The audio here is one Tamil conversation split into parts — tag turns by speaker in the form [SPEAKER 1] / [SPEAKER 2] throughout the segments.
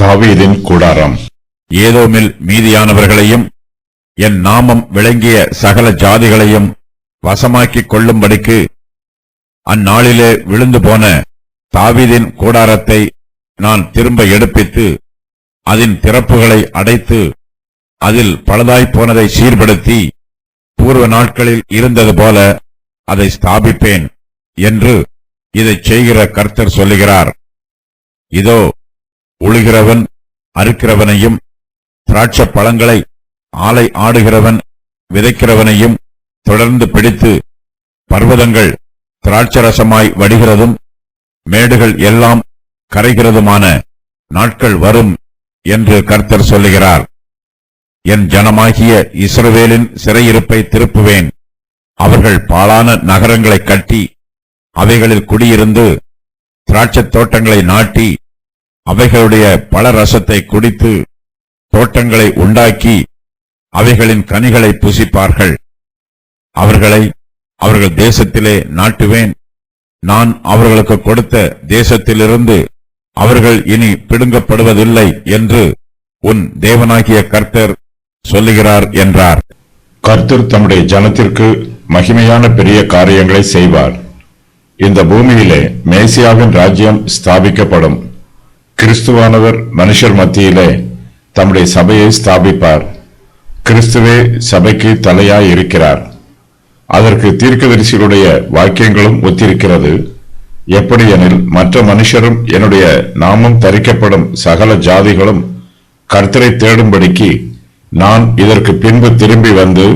[SPEAKER 1] தாவீதின் கூடாரம்.
[SPEAKER 2] ஏதோமில் மீதியானவர்களையும் என் நாமம் விளங்கிய சகல ஜாதிகளையும் வசமாக்கிக் கொள்ளும்படிக்கு அந்நாளிலே விழுந்து போன தாவீதின் கூடாரத்தை நான் திரும்ப எடுப்பித்து அதன் திறப்புகளை அடைத்து அதில் பழுதாய்ப்போனதை சீர்படுத்தி பூர்வ நாட்களில் இருந்தது போல அதை ஸ்தாபிப்பேன் என்று இதைச் செய்கிற கர்த்தர் சொல்லுகிறார். இதோ, உழுகிறவன் அறுக்கிறவனையும் திராட்சை பழங்களை ஆலை ஆடுகிறவன் விதைக்கிறவனையும் தொடர்ந்து பிடித்து பர்வதங்கள் திராட்சரசமாய் வடிகிறதும் மேடுகள் எல்லாம் கரைகிறதுமான நாட்கள் வரும் என்று கர்த்தர் சொல்லுகிறார். என் ஜனமாகிய இஸ்ரவேலின் சிறையிருப்பை திருப்புவேன். அவர்கள் பாழான நகரங்களை கட்டி அவைகளில் குடியிருந்து திராட்சைத் தோட்டங்களை நாட்டி அவைகளுடைய பழரசத்தை குடித்து தோட்டங்களை உண்டாக்கி அவைகளின் கனிகளை புசிப்பார்கள். அவர்களை அவர்கள் தேசத்திலே நாட்டுவேன். நான் அவர்களுக்கு கொடுத்த தேசத்திலிருந்து அவர்கள் இனி பிடுங்கப்படுவதில்லை என்று உன் தேவனாகிய கர்த்தர் சொல்லுகிறார் என்றார்.
[SPEAKER 1] கர்த்தர் தம்முடைய ஜனத்திற்கு மகிமையான பெரிய காரியங்களை செய்வார். இந்த பூமியிலே மேசியாவின் ராஜ்யம் ஸ்தாபிக்கப்படும். கிறிஸ்துவானவர் மனுஷர் மத்தியிலே தம்முடைய சபையை ஸ்தாபிப்பார். கிறிஸ்துவே சபைக்கு தலையாய் இருக்கிறார். அதற்கு தீர்க்கதரிசிகளுடைய வாக்கியங்களும் ஒத்திருக்கிறது. எப்படியெனில், மற்ற மனுஷரும் என்னுடைய நாமம் தரிக்கப்படும் சகல ஜாதிகளும் கர்த்தரை தேடும்படிக்கு நான் இதற்கு பின்பு திரும்பி வந்து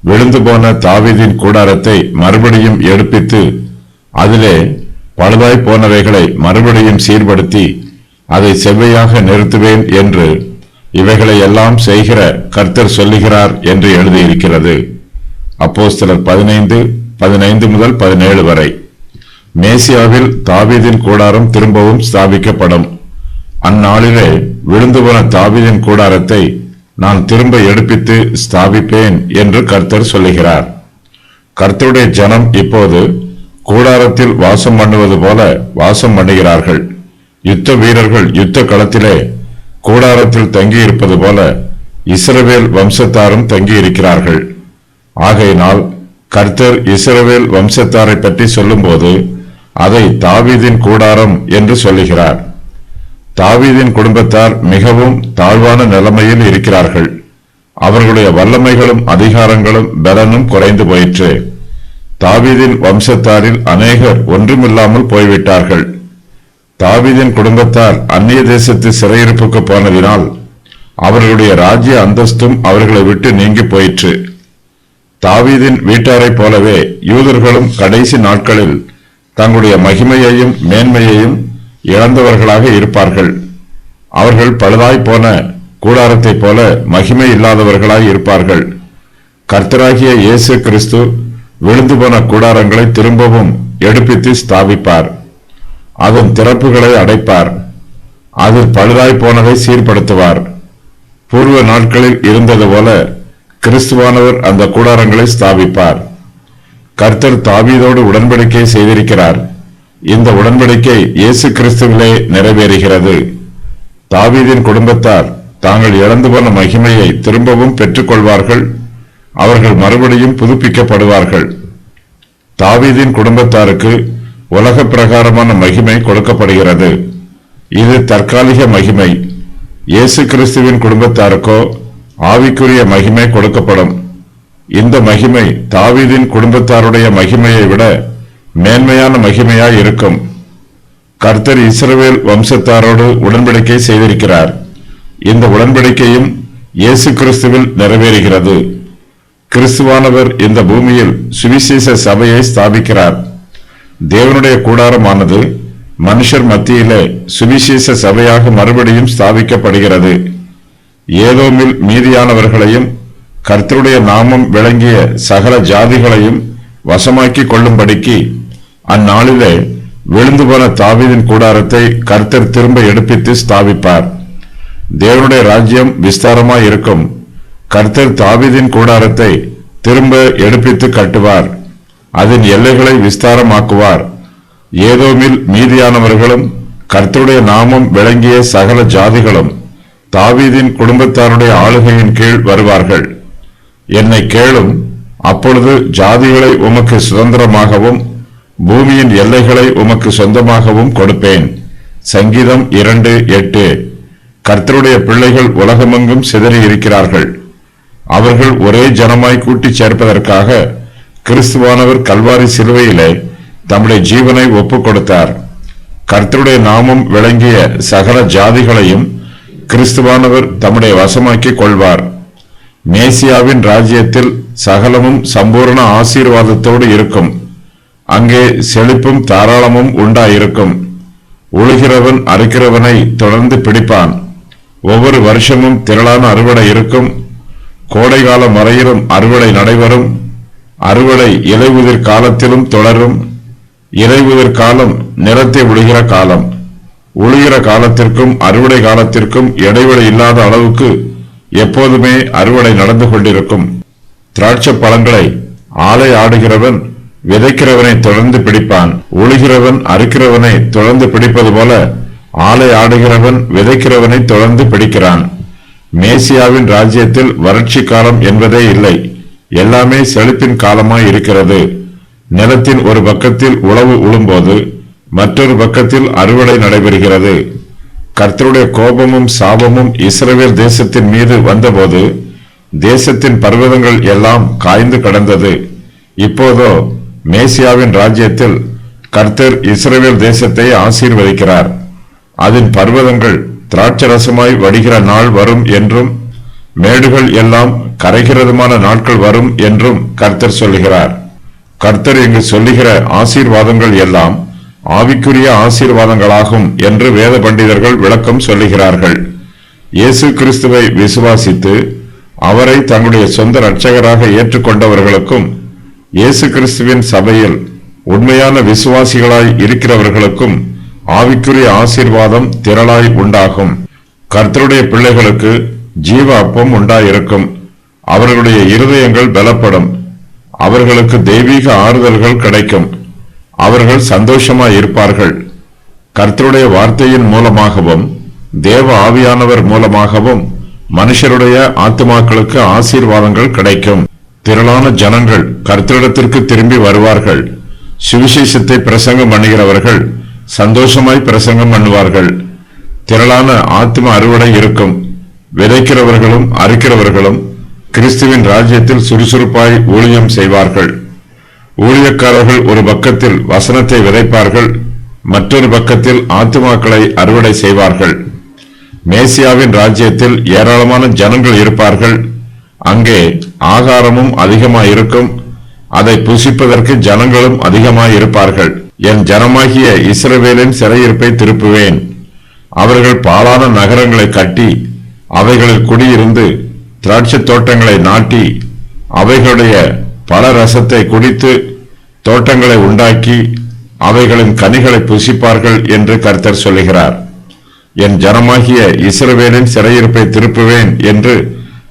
[SPEAKER 1] விழுந்து போன தாவீதின் கூடாரத்தை மறுபடியும் எடுப்பித்து அதிலே பழுதாய் போனவைகளை மறுபடியும் சீர்படுத்தி அதை செவ்வையாக நிறுத்துவேன் என்று இவைகளை எல்லாம் செய்கிற கர்த்தர் சொல்லுகிறார் என்று எழுதியிருக்கிறது. அப்போஸ்தலர் 15:15 முதல் 17 வரை. மேசியாவில் தாவீதின் கூடாரம் திரும்பவும் ஸ்தாபிக்கப்படும். அந்நாளிலே விழுந்து போன தாவீதின் கூடாரத்தை நான் திரும்ப எடுப்பித்து ஸ்தாபிப்பேன் என்று கர்த்தர் சொல்லுகிறார். கர்த்தருடைய ஜனம் இப்போது கூடாரத்தில் வாசம் பண்ணுவது போல வாசம் பண்ணுகிறார்கள். யுத்த வீரர்கள் யுத்த களத்திலே கூடாரத்தில் தங்கியிருப்பது போல இஸ்ரவேல் வம்சத்தாரும் தங்கியிருக்கிறார்கள். ஆகையினால் கர்த்தர் இஸ்ரவேல் வம்சத்தாரை பற்றி சொல்லும்போது அதை தாவீதின் கூடாரம் என்று சொல்லுகிறார். தாவீதின் குடும்பத்தார் மிகவும் தாழ்வான நிலைமையில் இருக்கிறார்கள். அவர்களுடைய வல்லமைகளும் அதிகாரங்களும் பலனும் குறைந்து போயிற்று. தாவீதின் வம்சத்தாரில் அநேகர் ஒன்றுமில்லாமல் போய்விட்டார்கள். தாவீதின் குடும்பத்தார் அந்நிய தேசத்து சிறையிருப்புக்கு போனதினால் அவர்களுடைய ராஜ்ய அந்தஸ்தும் அவர்களை விட்டு நீங்கி போயிற்று. தாவீதின் வீட்டாரைப் போலவே யூதர்களும் கடைசி நாட்களில் தங்களுடைய மகிமையையும் மேன்மையையும் இழந்தவர்களாக இருப்பார்கள். அவர்கள் பழுதாய் போன கூடாரத்தைப் போல மகிமை இல்லாதவர்களாய் இருப்பார்கள். கர்த்தராகிய இயேசு கிறிஸ்து விழுந்து போன கூடாரங்களை திரும்பவும் எடுப்பித்து ஸ்தாபிப்பார். அதன் திறப்புகளை அடைப்பார். அதில் பழுதாய் போனதை சீர்படுத்துவார். பூர்வ நாட்களில் இருந்தது போல கிறிஸ்துவானவர் அந்த கூடாரங்களை ஸ்தாபிப்பார். கர்த்தர் தாவீதோடு உடன்படிக்கை செய்திருக்கிறார். இந்த உடன்படிக்கை இயேசு கிறிஸ்துவிலே நிறைவேறுகிறது. தாவீதின் குடும்பத்தார் தாங்கள் இழந்து போன மகிமையை திரும்பவும் பெற்றுக்கொள்வார்கள். அவர்கள் மறுபடியும் புதுப்பிக்கப்படுவார்கள். தாவீதின் குடும்பத்தாருக்கு உலக பிரகாரமான மகிமை கொடுக்கப்படுகிறது. இது தற்காலிக மகிமை. இயேசு கிறிஸ்துவின் குடும்பத்தாருக்கோ ஆவிக்குரிய மகிமை கொடுக்கப்படும். இந்த மகிமை தாவீதின் குடும்பத்தாருடைய மகிமையை விட மேன்மையான மகிமையாய் இருக்கும். கர்த்தர் இஸ்ரவேல் வம்சத்தாரோடு உடன்படிக்கை செய்திருக்கிறார். இந்த உடன்படிக்கையும் இயேசு கிறிஸ்துவில் நிறைவேறுகிறது. கிறிஸ்துவானவர் இந்த பூமியில் சுவிசேஷ சபையை ஸ்தாபிக்கிறார். தேவனுடைய கூடாரமானது மனுஷர் மத்தியிலே சுவிசேஷ சபையாக மறுபடியும் ஸ்தாபிக்கப்படுகிறது. ஏதோமில் மீதியானவர்களையும் கர்த்தருடைய நாமம் விளங்கிய சகல ஜாதிகளையும் வசமாக்கி கொள்ளும்படிக்கு அந்நாளிலே விழுந்து போன தாவீதின் கூடாரத்தை கர்த்தர் திரும்ப எடுப்பித்து ஸ்தாபிப்பார். தேவனுடைய ராஜ்யம் விஸ்தாரமாய் இருக்கும். கர்த்தர் தாவீதின் கூடாரத்தை திரும்ப எடுப்பித்து கட்டுவார். அதன் எல்லைகளை விஸ்தாரமாக்குவார். ஏதோமில் மீதியானவர்களும் கர்த்தருடைய நாமம் விளங்கிய சகல ஜாதிகளும் தாவீதின் குடும்பத்தாருடைய ஆளுகையின் கீழ் வருவார்கள். என்னை கேளும், அப்பொழுது ஜாதிகளை உமக்கு சுதந்திரமாகவும் பூமியின் எல்லைகளை உமக்கு சொந்தமாகவும் கொடுப்பேன். சங்கீதம் 2:8. கர்த்தருடைய பிள்ளைகள் உலகமெங்கும் சிதறி இருக்கிறார்கள். அவர்கள் ஒரே ஜனமாய் கூட்டிச் சேர்ப்பதற்காக கிறிஸ்துவானவர் கல்வாரி சிலுவையிலே தம்முடைய ஜீவனை ஒப்புக் கொடுத்தார். கர்த்தருடைய நாமம் விளங்கிய சகல ஜாதிகளையும் கிறிஸ்துவானவர் தம்முடைய வசமாக்கிக் கொள்வார். மேசியாவின் ராஜ்யத்தில் சகலமும் சம்பூர்ண ஆசீர்வாதத்தோடு இருக்கும். அங்கே செழிப்பும் தாராளமும் உண்டாயிருக்கும். உழுகிறவன் அறுக்கிறவனை தொடர்ந்து பிடிப்பான். ஒவ்வொரு வருஷமும் திரளான அறுவடை இருக்கும். கோடை காலம் வரையிலும் அறுவடை நடைபெறும். அறுவடை இலையுதிர் காலத்திலும் தொடரும். இலையுதிர் காலம் நிலத்தை உழுகிற காலம். உழுகிற காலத்திற்கும் அறுவடை காலத்திற்கும் இடைவெளி இல்லாத அளவுக்கு எப்போதுமே அறுவடை நடந்து கொண்டிருக்கும். திராட்சை பழங்களை ஆலை ஆடுகிறவன் விதைக்கிறவனை தொடர்ந்து பிடிப்பான். உழுகிறவன் அறுக்கிறவனை தொடர்ந்து பிடிப்பது போல ஆலை ஆடுகிறவன் விதைக்கிறவனை தொடர்ந்து பிடிக்கிறான். மேசியாவின் ராஜ்யத்தில் வறட்சி காலம் என்பதே இல்லை. எல்லாமே செழிப்பின் காலமாய் இருக்கிறது. நிலத்தின் ஒரு பக்கத்தில் உழவு உழும்போது மற்றொரு பக்கத்தில் அறுவடை நடைபெறுகிறது. கர்த்தருடைய கோபமும் சாபமும் இஸ்ரவேல் தேசத்தின் மீது வந்தபோது தேசத்தின் பர்வதங்கள் எல்லாம் காய்ந்து கடந்தது. இப்போதோ மேசியாவின் ராஜ்யத்தில் கர்த்தர் இஸ்ரவேல் தேசத்தை ஆசீர்வதிக்கிறார். அதன் பர்வதங்கள் திராட்சரசமாய் வடிகிற நாள் வரும் என்றும் மேடுகள் எல்லாம் கரைகிறதுமான நாட்கள் வரும் என்றும் கர்த்தர் சொல்லுகிறார். கர்த்தர் இங்கு சொல்லுகிற ஆசீர்வாதங்கள் எல்லாம் ஆவிக்குரிய ஆசீர்வாதங்களாகும் என்று வேத பண்டிதர்கள் விளக்கம் சொல்லுகிறார்கள். இயேசு கிறிஸ்துவை விசுவாசித்து அவரை தங்களுடைய சொந்த இரட்சகராக ஏற்றுக்கொண்டவர்களுக்கும் இயேசு கிறிஸ்துவின் சபையில் உண்மையான விசுவாசிகளாய் இருக்கிறவர்களுக்கும் ஆவிக்குரிய ஆசீர்வாதம் திரளாய் உண்டாகும். கர்த்தருடைய பிள்ளைகளுக்கு ஜீவ அப்பம் உண்டாயிருக்கும். அவர்களுடைய இருதயங்கள் பலப்படும். அவர்களுக்கு தெய்வீக ஆறுதல்கள் கிடைக்கும். அவர்கள் சந்தோஷமாய் இருப்பார்கள். கர்த்தருடைய வார்த்தையின் மூலமாகவும் தேவ ஆவியானவர் மூலமாகவும் மனுஷருடைய ஆத்துமாக்களுக்கு ஆசீர்வாதங்கள் கிடைக்கும். திரளான ஜனங்கள் கர்த்தரிடத்திற்கு திரும்பி வருவார்கள். சுவிசேஷத்தை பிரசங்கம் பண்ணுகிறவர்கள் சந்தோஷமாய் பிரசங்கம் பண்ணுவார்கள். திரளான ஆத்ம அறுவடை இருக்கும். விதைக்கிறவர்களும் அறுக்கிறவர்களும் கிறிஸ்துவின் ராஜ்யத்தில் சுறுசுறுப்பாய் ஊழியம் செய்வார்கள். ஊழியக்காரர்கள் ஒரு பக்கத்தில் வசனத்தை விதைப்பார்கள், மற்றொரு பக்கத்தில் ஆத்துமாக்களை அறுவடை செய்வார்கள். மேசியாவின் ராஜ்யத்தில் ஏராளமான ஜனங்கள் இருப்பார்கள். அங்கே ஆகாரமும் அதிகமாயிருக்கும். அதை புசிப்பதற்கு ஜனங்களும் அதிகமாயிருப்பார்கள். என் ஜனமாகிய இஸ்ரவேலின் சிறையிருப்பை திருப்புவேன். அவர்கள் பாழான நகரங்களை கட்டி அவைகளில் குடியிருந்து திராட்சை தோட்டங்களை நாட்டி அவைகளுடைய பல ரசத்தை குடித்து தோட்டங்களை உண்டாக்கி அவைகளின் கனிகளை புசிப்பார்கள் என்று கர்த்தர் சொல்லுகிறார். என் ஜனமாகிய இஸ்ரவேலின் சிறையிருப்பை திருப்புவேன் என்று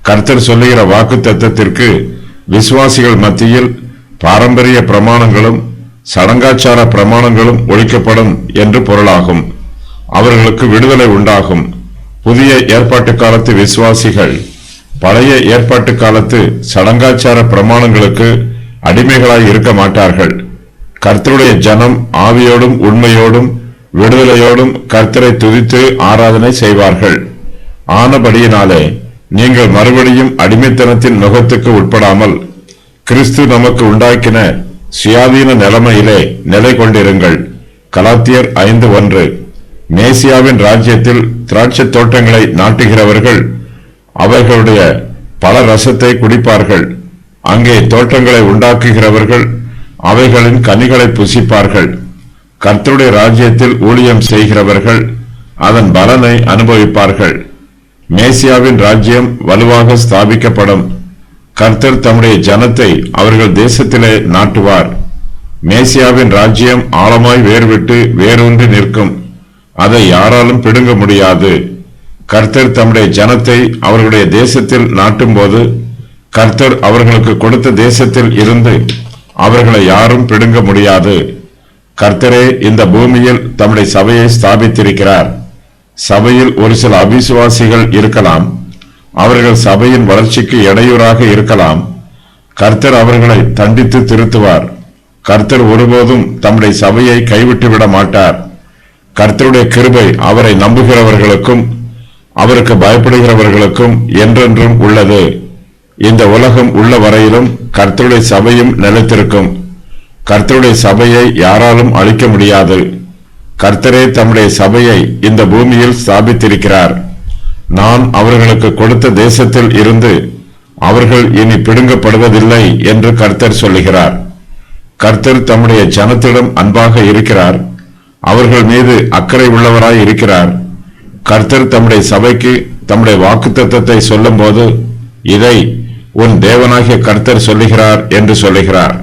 [SPEAKER 1] கர்த்தர் சொல்லுகிற வாக்குத்தத்தத்திற்கு விசுவாசிகள் மத்தியில் பாரம்பரிய பிரமாணங்களும் சடங்காச்சார பிரமாணங்களும் ஒழிக்கப்படும் என்று பொருளாகும். அவர்களுக்கு விடுதலை உண்டாகும். புதிய ஏற்பாட்டு காலத்து விசுவாசிகள் பழைய ஏற்பாட்டு காலத்து சடங்காச்சார பிரமாணங்களுக்கு அடிமைகளாய் இருக்க மாட்டார்கள். கர்த்தருடைய ஜனம் ஆவியோடும் உண்மையோடும் விடுதலையோடும் கர்த்தரை துதித்து ஆராதனை செய்வார்கள். ஆனபடியினாலே நீங்கள் மறுபடியும் அடிமைத்தனத்தின் நுகத்துக்கு உட்படாமல் கிறிஸ்து நமக்கு உண்டாக்கின சுயாதீன நிலைமையிலே நிலை கொண்டிருங்கள். கலாத்தியர் 5:1. மேசியாவின் ராஜ்யத்தில் திராட்சை தோட்டங்களை நாட்டுகிறவர்கள் அவர்களுடைய பல ரசத்தை குடிப்பார்கள். அங்கே தோட்டங்களை உண்டாக்குகிறவர்கள் அவைகளின் கனிகளை புசிப்பார்கள். கர்த்தருடைய ராஜ்யத்தில் ஊழியம் செய்கிறவர்கள் அதன் பலனை அனுபவிப்பார்கள். மேசியாவின் ராஜ்யம் வலுவாக ஸ்தாபிக்கப்படும். கர்த்தர் தம்முடைய ஜனத்தை அவர்கள் தேசத்திலே நாட்டுவார். மேசியாவின் ராஜ்யம் ஆழமாய் வேர்விட்டு வேரூன்றி நிற்கும். அதை யாராலும் பிடுங்க முடியாது. கர்த்தர் தம்முடைய ஜனத்தை அவர்களுடைய தேசத்தில் நாட்டும்போது கர்த்தர் அவர்களுக்கு கொடுத்த தேசத்தில் இருந்து அவர்களை யாரும் பிடுங்க முடியாது. கர்த்தரே இந்த பூமியில் தம்முடைய சபையை ஸ்தாபித்திருக்கிறார். சபையில் ஒரு சில அவிசுவாசிகள் இருக்கலாம். அவர்கள் சபையின் வளர்ச்சிக்கு இடையூறாக இருக்கலாம். கர்த்தர் அவர்களை தண்டித்து திருத்துவார். கர்த்தர் ஒருபோதும் தம்முடைய சபையை கைவிட்டு விட மாட்டார். கர்த்தருடைய கிருபை அவரை நம்புகிறவர்களுக்கும் அவருக்கு பயப்படுகிறவர்களுக்கும் என்றென்றும் உள்ளது. இந்த உலகம் உள்ள வரையிலும் கர்த்தருடைய சபையும் நிலைத்திருக்கும். கர்த்தருடைய சபையை யாராலும் அழிக்க முடியாது. கர்த்தரே தம்முடைய சபையை இந்த பூமியில் ஸ்தாபித்திருக்கிறார். நான் அவர்களுக்கு கொடுத்த தேசத்தில் இருந்து அவர்கள் இனி பிடுங்கப்படுவதில்லை என்று கர்த்தர் சொல்லுகிறார். கர்த்தர் தம்முடைய ஜனத்திடம் அன்பாக இருக்கிறார். அவர்கள் மீது அக்கறை உள்ளவராய் இருக்கிறார். கர்த்தர் தம்முடைய சபைக்கு தம்முடைய வாக்குத்தத்தத்தை சொல்லும் போது, இதை உன் தேவனாகிய கர்த்தர் சொல்லுகிறார் என்று சொல்லுகிறார்.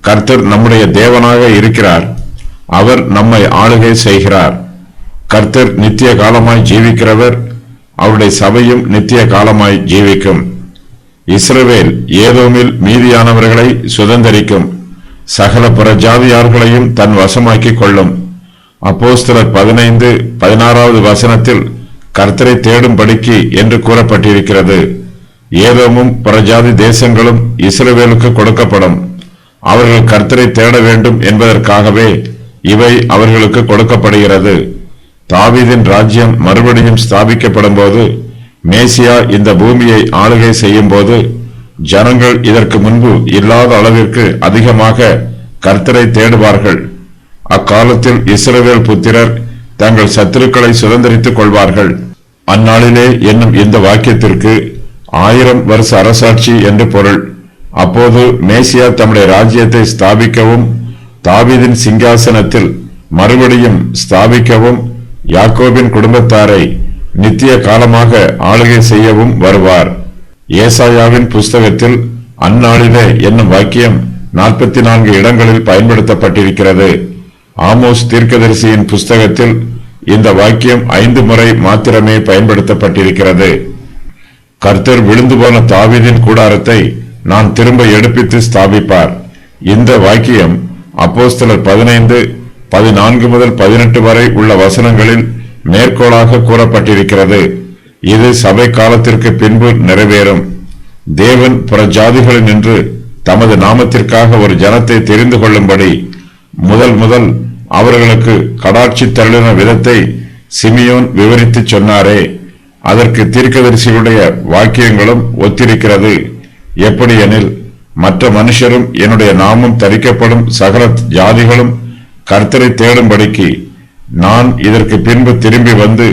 [SPEAKER 1] கர்த்தர் நம்முடைய தேவனாக இருக்கிறார். அவர் நம்மை ஆளுகை செய்கிறார். கர்த்தர் நித்திய காலமாய் ஜீவிக்கிறவர். அவருடைய சபையும் நித்திய காலமாய் ஜீவிக்கும். இஸ்ரவேல் ஏதோமில் மீதியானவர்களை சுதந்தரிக்கும். சகல புறஜாதியார்களையும் தன் வசமாக்கிக் கொள்ளும். அப்போஸ்தலர் 15:16 வசனத்தில் கர்த்தரை தேடும்படிக்கு என்று கூறப்பட்டிருக்கிறது. ஏதோமும் புறஜாதி தேசங்களும் இஸ்ரவேலுக்கு கொடுக்கப்படும். அவர்கள் கர்த்தரை தேட வேண்டும் என்பதற்காகவே இவை அவர்களுக்கு கொடுக்கப்படுகிறது. தாவீதின் ராஜ்யம் மறுபடியும் ஸ்தாபிக்கப்படும் போது, மேசியா இந்த பூமியை ஆளுகை செய்யும் போது, ஜனங்கள் இதற்கு முன்பு இல்லாத அளவிற்கு அதிகமாக கர்த்தரை தேடுவார்கள். அக்காலத்தில் இஸ்ரவேல் புத்திரர் தங்கள் சத்துருக்களை சுதந்தரித்துக் கொள்வார்கள். அந்நாளிலே என்னும் இந்த வாக்கியத்திற்கு 1000 வருஷ அரசாட்சி என்று பொருள். அப்போது மேசியா தம்முடைய ராஜ்யத்தை ஸ்தாபிக்கவும் தாவீதின் சிங்காசனத்தில் மறுபடியும் ஸ்தாபிக்கவும் யாக்கோபின் குடும்பத்தாரை நித்திய காலமாக ஆளுகை செய்யவும் வருவார். ஏசாயாவின் புஸ்தகத்தில் அந்நாளிலே என்னும் வாக்கியம் 44 இடங்களில் பயன்படுத்தப்பட்டிருக்கிறது. ஆமோஸ் தீர்க்கதரிசியின் புஸ்தகத்தில் இந்த வாக்கியம் 5 முறை மாத்திரமே பயன்படுத்தப்பட்டிருக்கிறது. கர்த்தர் விழுந்து போன தாவீதின் கூடாரத்தை நான் திரும்ப எடுப்பித்து ஸ்தாபிப்பார். இந்த வாக்கியம் அப்போஸ்தலர் 15:14 முதல் 18 வரை உள்ள வசனங்களில் மேற்கோளாக கூறப்பட்டிருக்கிறது. இது சபை காலத்திற்கு பின்பு நிறைவேறும். தேவன் புறஜாதிகளில் நின்று தமது நாமத்திற்காக ஒரு ஜனத்தை தெரிந்து கொள்ளும்படி முதல் அவர்களுக்கு கடாட்சி தருளின விதத்தை சிமியோன் விவரித்து சொன்னாரே, அதற்கு தீர்க்கதரிசிகளுடைய வாக்கியங்களும் ஒத்திருக்கிறது. எப்படியெனில், மற்ற மனுஷரும் என்னுடைய நாமம் தரிக்கப்படும் சகல ஜாதிகளும் கர்த்தரை தேடும்படிக்கு நான் இதற்கு பின்பு திரும்பி வந்து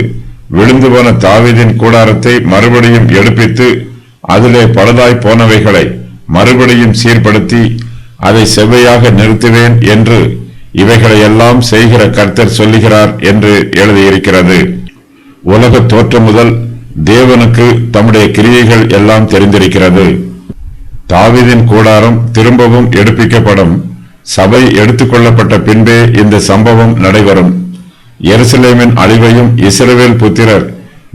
[SPEAKER 1] விழுந்து போன தாவீதின் கூடாரத்தை மறுபடியும் எடுப்பித்து அதிலே பழுதாய் போனவைகளை மறுபடியும் சீர்படுத்தி அதை செவ்வையாக நிறுத்துவேன் என்று இவைகளையெல்லாம் செய்கிற கர்த்தர் சொல்லுகிறார் என்று எழுதியிருக்கிறது. உலக தோற்றம் முதல் தேவனுக்கு தம்முடைய கிரியைகள் எல்லாம் தெரிந்திருக்கிறது. தாவீதின் கூடாரம் திரும்பவும் எடுப்பிக்கப்படும். சபை எடுத்துக்கொள்ளப்பட்ட பின்பே இந்த சம்பவம் நடைபெறும். எருசலேமின் அழிவையும் இஸ்ரவேல் புத்திரர்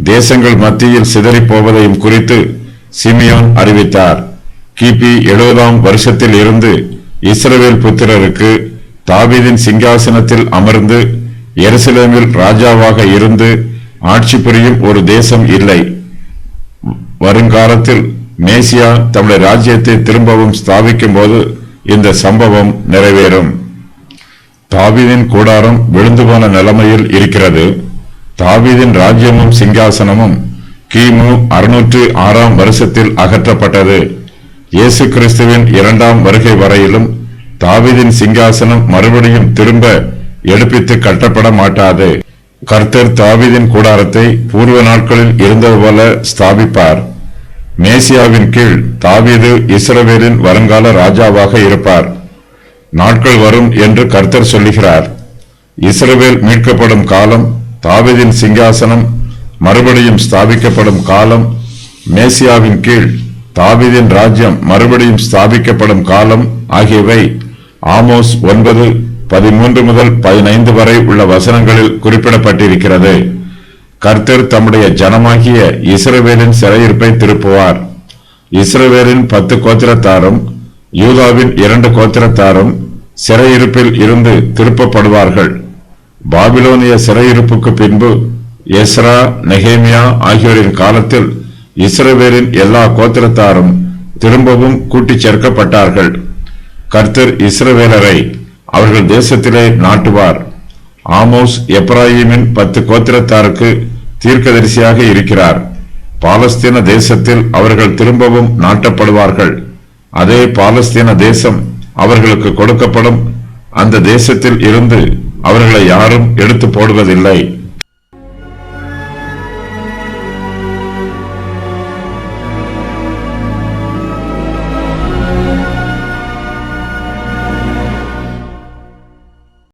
[SPEAKER 1] தேசங்கள் மத்தியில் சிதறிப் போவதையும் குறித்து சிமியோன் அறிவித்தார். கிபி 70ஆம் வருஷத்தில் இருந்து இஸ்ரவேல் புத்திரருக்கு தாவீதின் சிங்காசனத்தில் அமர்ந்து எருசலேமில் ராஜாவாக இருந்து ஆட்சி புரியும் ஒரு தேசம் இல்லை. வருங்காலத்தில் மேசியா தம்முடைய ராஜ்யத்தை திரும்பவும் ஸ்தாபிக்கும் போது இந்த சம்பவம் நிறைவேறும். தாவீதின் கூடாரம் விழுந்து போன நிலைமையில் இருக்கிறது. தாவீதின் ராஜ்யமும் சிங்காசனமும் கிமு 606ஆம் வருஷத்தில் அகற்றப்பட்டது. இயேசு கிறிஸ்துவின் 2ஆம் வருகை வரையிலும் தாவீதின் சிங்காசனம் மறுபடியும் திரும்ப எடுப்பித்து கட்டப்பட மாட்டாது. கர்த்தர் தாவீதின் கூடாரத்தை பூர்வ நாட்களில் இருந்தது போல ஸ்தாபிப்பார். மேசியாவின் கீழ் தாவீது இஸ்ரவேலின் வருங்கால ராஜாவாக இருப்பார். நாட்கள் வரும் என்று கர்த்தர் சொல்லுகிறார். இஸ்ரவேல் மீட்கப்படும் காலம், தாவீதின் சிங்காசனம் மறுபடியும் ஸ்தாபிக்கப்படும் காலம், மேசியாவின் கீழ் தாவீதின் ராஜ்யம் மறுபடியும் ஸ்தாபிக்கப்படும் காலம் ஆகியவை ஆமோஸ் 9:13 முதல் 15 வரை உள்ள வசனங்களில் குறிப்பிடப்பட்டிருக்கிறது. கர்த்தர் தம்முடைய ஜனமாகிய இஸ்ரவேலின் சிறையிருப்பை திருப்புவார். இஸ்ரவேலின் 10 கோத்திரத்தாரும் யூதாவின் 2 கோத்திரத்தாரும் சிறையிருப்பில் இருந்து திருப்பப்படுவார்கள். பாபிலோனிய சிறையிருப்புக்கு பின்பு எஸ்ரா, நெகேமியா ஆகியோரின் காலத்தில் இஸ்ரவேலின் எல்லா கோத்திரத்தாரும் திரும்பவும் கூட்டிச் சேர்க்கப்பட்டார்கள். கர்த்தர் இஸ்ரவேலரை அவர்கள் தேசத்திலே நாட்டுவார். ஆமோஸ் எப்ராயிமின் 10 கோத்திரத்தாருக்கு தீர்க்கதரிசியாக இருக்கிறார். பாலஸ்தீன தேசத்தில் அவர்கள் திரும்பவும் நாட்டப்படுவார்கள். அதே பாலஸ்தீன தேசம் அவர்களுக்கு கொடுக்கப்படும். அந்த தேசத்தில் இருந்து அவர்களை யாரும் எடுத்து போடுவதில்லை.